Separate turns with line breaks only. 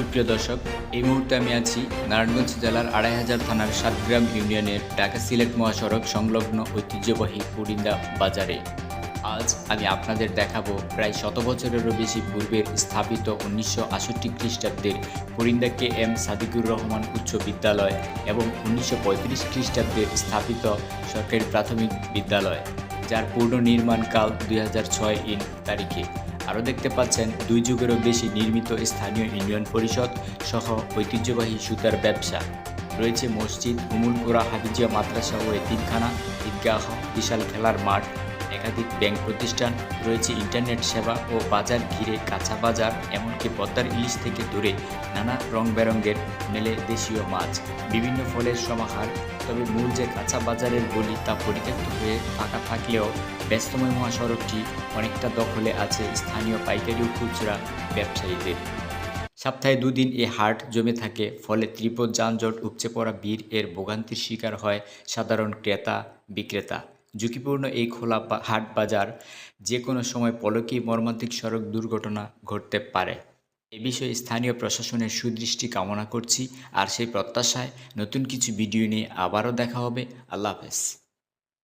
সুপ্রিয় দর্শক, এই মুহূর্তে আমি আছি নারায়ণগঞ্জ জেলার ২৫০০ থানার সাতগ্রাম ইউনিয়নের ঢাকা সিলেট মহাসড়ক সংলগ্ন ঐতিহ্যবাহী পুরিন্দা বাজারে। আজ আমি আপনাদের দেখাবো প্রায় শত বছরেরও বেশি পূর্বের স্থাপিত ১৯৬৮ খ্রিস্টাব্দের পুরিন্দা কে এম সাদিকুর রহমান উচ্চ বিদ্যালয় এবং ১৯৩৫ খ্রিস্টাব্দের স্থাপিত সরকারি প্রাথমিক বিদ্যালয়, যার পুনর্নির্মাণকাল ২০০৬ তারিখে। আরও দেখতে পাচ্ছেন ২ যুগেরও বেশি নির্মিত স্থানীয় ইউনিয়ন পরিষদ সহ ঐতিহ্যবাহী সুতার ব্যবসা। রয়েছে মসজিদ, উমুলপুরা হাফিজিয়া মাদ্রাসা ও এতিমখানা, ঈদগাহ, বিশাল খেলার মাঠ, একাধিক ব্যাংক প্রতিষ্ঠান, রয়েছে ইন্টারনেট সেবা ও বাজার ঘিরে কাঁচা বাজার, এমনকি পদ্মার ইলিশ থেকে দূরে নানা রং বেরঙের মেলে দেশীয় মাছ, বিভিন্ন ফলের সমাহার। তবে মূল যে কাঁচা বাজারের গলি তা পরিত্যক্ত হয়ে ফাঁকা থাকলেও ব্যস্তময় মহাসড়কটি অনেকটা দখলে আছে স্থানীয় পাইকারি ও খুচরা ব্যবসায়ীদের। সপ্তাহে দুদিন এই হাট জমে থাকে, ফলে তীব্র যানজট, উপচে পড়া ভিড় এর ভোগান্তির শিকার হয় সাধারণ ক্রেতা বিক্রেতা। ঝুঁকিপূর্ণ এই খোলা হাট বাজার যে কোনো সময় পলকেই মর্মান্তিক সড়ক দুর্ঘটনা ঘটতে পারে। এ বিষয়ে স্থানীয় প্রশাসনের সুদৃষ্টি কামনা করছি। আর সেই প্রত্যাশায় নতুন কিছু ভিডিও নিয়ে আবারও দেখা হবে। আল্লাহ হাফেজ।